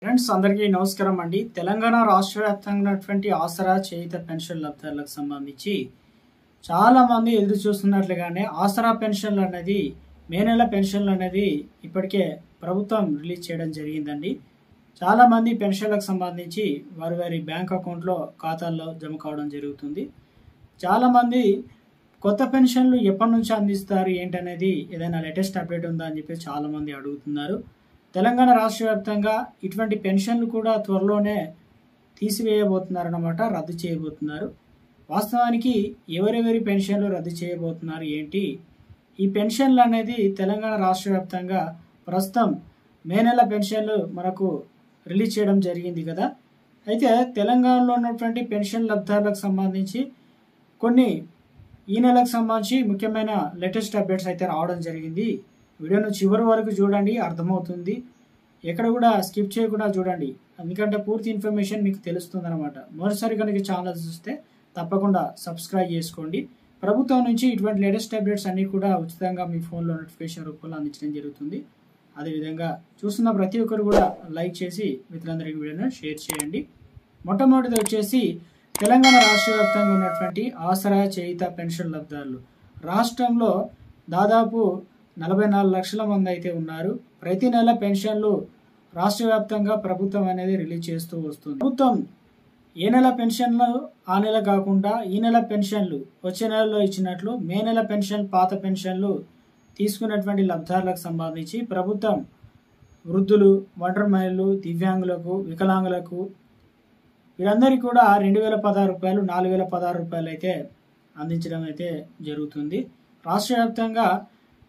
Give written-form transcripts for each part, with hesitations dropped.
Friends అందరికీ నమస్కారం అండి. తెలంగాణ రాష్ట్ర వ్యాప్తంగా ఉన్నటువంటి ఆసరా చేయుత పెన్షన్ లబ్ధిదారులకు సంబంధించి చాలా మంది ఎదురు చూస్తున్నట్లుగానే ఆసరా పెన్షన్లు అనేది మే నెల పెన్షన్లు అనేది ఇప్పటికే ప్రభుత్వం రిలీజ్ చేయడం జరిగిందండి. చాలా మంది పెన్షన్లకు సంబంధించి వారి వారి బ్యాంక్ అకౌంట్లో ఖాతాల్లో జమ కావడం జరుగుతుంది. చాలా మంది కొత్త పెన్షన్లు ఎప్పటి నుంచి అందిస్తారు ఏంటనేది ఏదైనా లేటెస్ట్ అప్డేట్ ఉందా అని చెప్పి చాలా మంది అడుగుతున్నారు. తెలంగాణ రాష్ట్ర వ్యాప్తంగా ఇటువంటి పెన్షన్లు కూడా త్వరలోనే తీసివేయబోతున్నారన్నమాట, రద్దు చేయబోతున్నారు. వాస్తవానికి ఎవరెవరి పెన్షన్లు రద్దు చేయబోతున్నారు ఏంటి, ఈ పెన్షన్లు అనేది తెలంగాణ రాష్ట్ర వ్యాప్తంగా ప్రస్తుతం మే నెల పెన్షన్లు మనకు రిలీజ్ చేయడం జరిగింది కదా. అయితే తెలంగాణలో ఉన్నటువంటి పెన్షన్ లబ్ధిదారులకు సంబంధించి కొన్ని ఈ నెలకు సంబంధించి ముఖ్యమైన లేటెస్ట్ అప్డేట్స్ అయితే రావడం జరిగింది. వీడియోను చివరి వరకు చూడండి, అర్థమవుతుంది. ఎక్కడ కూడా స్కిప్ చేయకుండా చూడండి, ఎందుకంటే పూర్తి ఇన్ఫర్మేషన్ మీకు తెలుస్తుంది అనమాట. మరోసారి కనుక ఛానల్ చూస్తే తప్పకుండా సబ్స్క్రైబ్ చేసుకోండి. ప్రభుత్వం నుంచి ఇటువంటి లేటెస్ట్ అప్డేట్స్ అన్నీ కూడా ఉచితంగా మీ ఫోన్లో నోటిఫికేషన్ రూపంలో అందించడం జరుగుతుంది. అదేవిధంగా చూస్తున్న ప్రతి ఒక్కరు కూడా లైక్ చేసి మిత్రులందరికీ వీడియోను షేర్ చేయండి. మొట్టమొదటిది వచ్చేసి తెలంగాణ రాష్ట్ర వ్యాప్తంగా ఉన్నటువంటి ఆసరా చేయుత పెన్షన్ లబ్ధిదారులు రాష్ట్రంలో దాదాపు 44 లక్షల మంది అయితే ఉన్నారు. ప్రతి నెల పెన్షన్లు రాష్ట్ర వ్యాప్తంగా ప్రభుత్వం అనేది రిలీజ్ చేస్తూ వస్తుంది. ప్రభుత్వం ఏ నెల పెన్షన్లు ఆ నెల కాకుండా ఈ నెల పెన్షన్లు వచ్చే నెలలో ఇచ్చినట్లు మే నెల పెన్షన్ పాత పెన్షన్లు తీసుకున్నటువంటి లబ్ధిదారులకు సంబంధించి ప్రభుత్వం వృద్ధులు, ఒంటరి మహిళలు, దివ్యాంగులకు, వికలాంగులకు వీరందరికీ కూడా 2016 రూపాయలు, 4016 రూపాయలు అయితే అందించడం అయితే జరుగుతుంది. రాష్ట్ర వ్యాప్తంగా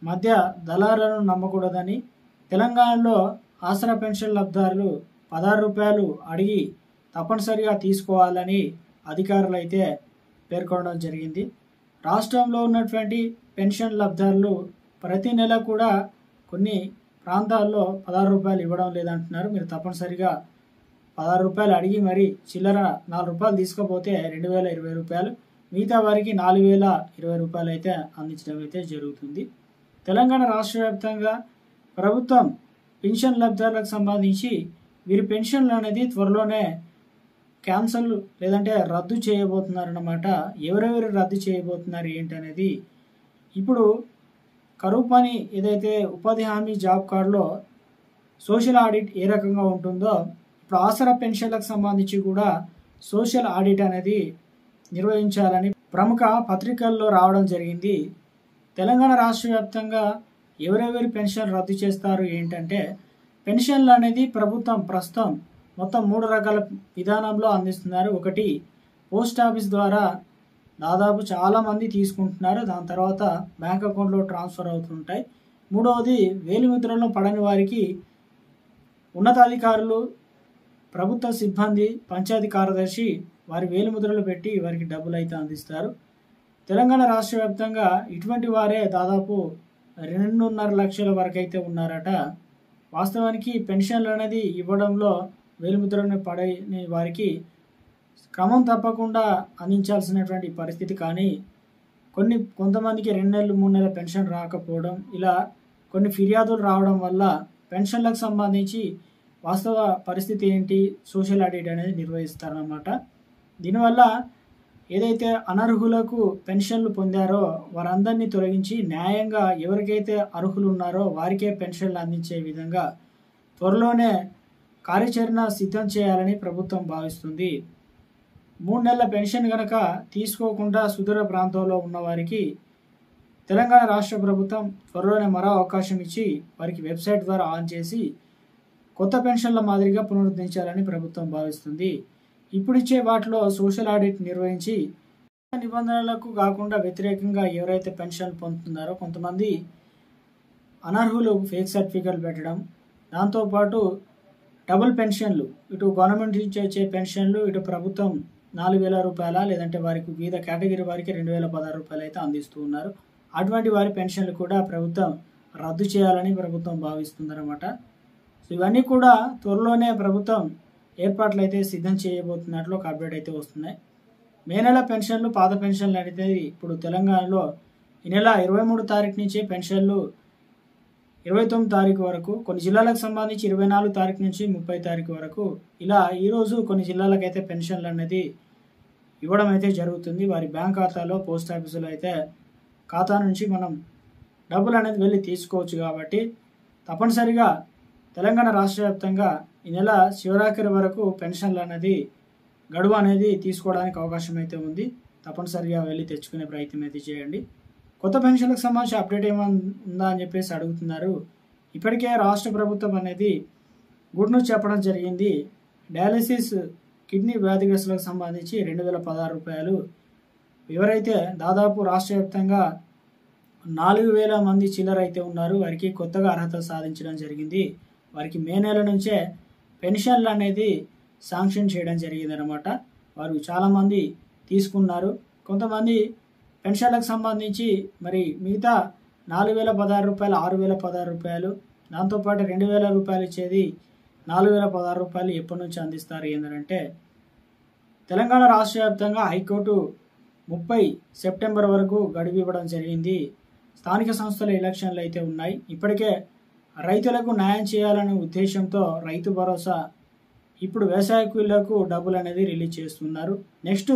మధ్య దళారులను నమ్మకూడదని తెలంగాణలో ఆసరా పెన్షన్ లబ్ధిదారులు 16 రూపాయలు అడిగి తప్పనిసరిగా తీసుకోవాలని అధికారులు అయితే పేర్కొనడం జరిగింది. రాష్ట్రంలో ఉన్నటువంటి పెన్షన్ లబ్ధిదారులు ప్రతి నెల కూడా కొన్ని ప్రాంతాల్లో 16 రూపాయలు ఇవ్వడం లేదంటున్నారు. మీరు తప్పనిసరిగా 16 రూపాయలు అడిగి మరి చిల్లర 4 రూపాయలు తీసుకపోతే 2020 రూపాయలు, మిగతా వారికి 4020 రూపాయలు అయితే అందించడం అయితే జరుగుతుంది. తెలంగాణ రాష్ట్ర వ్యాప్తంగా ప్రభుత్వం పెన్షన్ లబ్ధిదారులకు సంబంధించి వీరి పెన్షన్లు అనేది త్వరలోనే క్యాన్సల్ లేదంటే రద్దు చేయబోతున్నారన్నమాట. ఎవరెవరు రద్దు చేయబోతున్నారు ఏంటనేది ఇప్పుడు కరువు పని ఏదైతే ఉపాధి హామీ జాబ్ కార్డులో సోషల్ ఆడిట్ ఏ రకంగా ఉంటుందో ఇప్పుడు ఆసరా పెన్షన్లకు సంబంధించి కూడా సోషల్ ఆడిట్ అనేది నిర్వహించాలని ప్రముఖ పత్రికల్లో రావడం జరిగింది. తెలంగాణ రాష్ట్ర వ్యాప్తంగా ఎవరెవరి పెన్షన్ రద్దు చేస్తారు ఏంటంటే పెన్షన్లు అనేది ప్రభుత్వం ప్రస్తుతం మొత్తం 3 రకాల విధానంలో అందిస్తున్నారు. ఒకటి పోస్ట్ ఆఫీస్ ద్వారా దాదాపు చాలామంది తీసుకుంటున్నారు, దాని తర్వాత బ్యాంక్ అకౌంట్లో ట్రాన్స్ఫర్ అవుతుంటాయి. మూడవది వేలిముద్రలో పడని వారికి ఉన్నతాధికారులు, ప్రభుత్వ సిబ్బంది, పంచాయతీ కార్యదర్శి వారి వేలిముద్రలు పెట్టి వారికి డబ్బులు అయితే అందిస్తారు. తెలంగాణ రాష్ట్ర వ్యాప్తంగా ఇటువంటి వారే దాదాపు 2.5 లక్షల వరకు అయితే ఉన్నారట. వాస్తవానికి పెన్షన్లు అనేది ఇవ్వడంలో వేలిముద్రను పడని వారికి క్రమం తప్పకుండా అందించాల్సినటువంటి పరిస్థితి, కానీ కొంతమందికి 2 నెలలు 3 నెలల పెన్షన్ రాకపోవడం, ఇలా కొన్ని ఫిర్యాదులు రావడం వల్ల పెన్షన్లకు సంబంధించి వాస్తవ పరిస్థితి ఏంటి, సోషల్ ఆడిట్ అనేది నిర్వహిస్తారన్నమాట. దీనివల్ల ఏదైతే అనర్హులకు పెన్షన్లు పొందారో వారందరినీ తొలగించి న్యాయంగా ఎవరికైతే అర్హులు ఉన్నారో వారికే పెన్షన్లు అందించే విధంగా త్వరలోనే కార్యాచరణ సిద్ధం చేయాలని ప్రభుత్వం భావిస్తుంది. 3 నెలల పెన్షన్ కనుక తీసుకోకుండా సుదూర ప్రాంతంలో ఉన్న వారికి తెలంగాణ రాష్ట్ర ప్రభుత్వం త్వరలోనే మరో అవకాశం ఇచ్చి వారికి వెబ్సైట్ ద్వారా ఆన్ చేసి కొత్త పెన్షన్ల మాదిరిగా పునరుద్ధరించాలని ప్రభుత్వం భావిస్తుంది. ఇప్పుడిచ్చే వాటిలో సోషల్ ఆడిట్ నిర్వహించి నిబంధనలకు కాకుండా వ్యతిరేకంగా ఎవరైతే పెన్షన్లు పొందుతున్నారో కొంతమంది అనర్హులు ఫేక్ సర్టిఫికెట్లు పెట్టడం, దాంతోపాటు డబుల్ పెన్షన్లు, ఇటు గవర్నమెంట్ నుంచి వచ్చే పెన్షన్లు, ఇటు ప్రభుత్వం 4000 రూపాయల లేదంటే వారికి వివిధ కేటగిరీ వారికి 2016 రూపాయలు అయితే అందిస్తూ ఉన్నారు. అటువంటి వారి పెన్షన్లు కూడా ప్రభుత్వం రద్దు చేయాలని ప్రభుత్వం భావిస్తుందన్నమాట. సో ఇవన్నీ కూడా త్వరలోనే ప్రభుత్వం ఏర్పాట్లు అయితే సిద్ధం చేయబోతున్నట్లు ఒక అప్డేట్ అయితే వస్తున్నాయి. మే నెల పెన్షన్లు పాత పెన్షన్లు అనేది ఇప్పుడు తెలంగాణలో ఈ నెల 23 తారీఖు నుంచి పెన్షన్లు 29 తారీఖు వరకు, కొన్ని జిల్లాలకు సంబంధించి 24 తారీఖు నుంచి 30 తారీఖు వరకు, ఇలా ఈరోజు కొన్ని జిల్లాలకైతే పెన్షన్లు అనేది ఇవ్వడం అయితే జరుగుతుంది. వారి బ్యాంక్ ఖాతాలో, పోస్ట్ ఆఫీసులో అయితే ఖాతా నుంచి మనం డబ్బులు అనేది వెళ్ళి తీసుకోవచ్చు. కాబట్టి తప్పనిసరిగా తెలంగాణ రాష్ట్ర వ్యాప్తంగా ఈ నెల శివరాత్రి వరకు పెన్షన్లు అనేది గడువు అనేది తీసుకోవడానికి అవకాశం అయితే ఉంది. తప్పనిసరిగా వెళ్ళి తెచ్చుకునే ప్రయత్నం అయితే చేయండి. కొత్త పెన్షన్లకు సంబంధించి అప్డేట్ ఏమైనా ఉందా అని చెప్పేసి అడుగుతున్నారు. ఇప్పటికే రాష్ట్ర ప్రభుత్వం అనేది గుడ్ న్యూస్ చెప్పడం జరిగింది. డయాలసిస్ కిడ్నీ వ్యాధిగ్రస్తులకు సంబంధించి 2016 రూపాయలు, ఎవరైతే దాదాపు రాష్ట్ర వ్యాప్తంగా 4000 మంది చిల్లర అయితే ఉన్నారు, వారికి కొత్తగా అర్హత సాధించడం జరిగింది. వారికి మే నెల నుంచే పెన్షన్లు అనేది శాంక్షన్ చేయడం జరిగింది అనమాట. వారు చాలామంది తీసుకున్నారు. కొంతమంది పెన్షన్లకు సంబంధించి మరి మిగతా 4016 రూపాయలు, 6016 రూపాయలు, దాంతోపాటు 2000 రూపాయలు ఇచ్చేది 4016 రూపాయలు ఎప్పటి నుంచి అందిస్తారు ఏంటంటే, తెలంగాణ రాష్ట్ర వ్యాప్తంగా హైకోర్టు 30 సెప్టెంబర్ వరకు గడువు ఇవ్వడం జరిగింది. స్థానిక సంస్థల ఎలక్షన్లు అయితే ఉన్నాయి. ఇప్పటికే రైతులకు న్యాయం చేయాలనే ఉద్దేశంతో రైతు భరోసా ఇప్పుడు వ్యవసాయ కూలీలకు డబ్బులు అనేది రిలీజ్ చేస్తున్నారు. నెక్స్ట్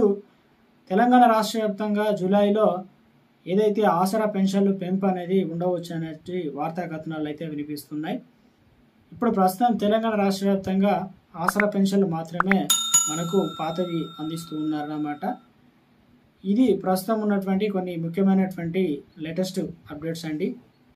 తెలంగాణ రాష్ట్ర వ్యాప్తంగా జూలైలో ఏదైతే ఆసరా పెన్షన్లు పెంపు అనేది ఉండవచ్చు అనే వార్తా కథనాలు అయితే వినిపిస్తున్నాయి. ఇప్పుడు ప్రస్తుతం తెలంగాణ రాష్ట్ర వ్యాప్తంగా ఆసరా పెన్షన్లు మాత్రమే మనకు పాతవి అందిస్తూ ఉన్నారన్నమాట. ఇది ప్రస్తుతం ఉన్నటువంటి కొన్ని ముఖ్యమైనటువంటి లేటెస్ట్ అప్డేట్స్ అండి.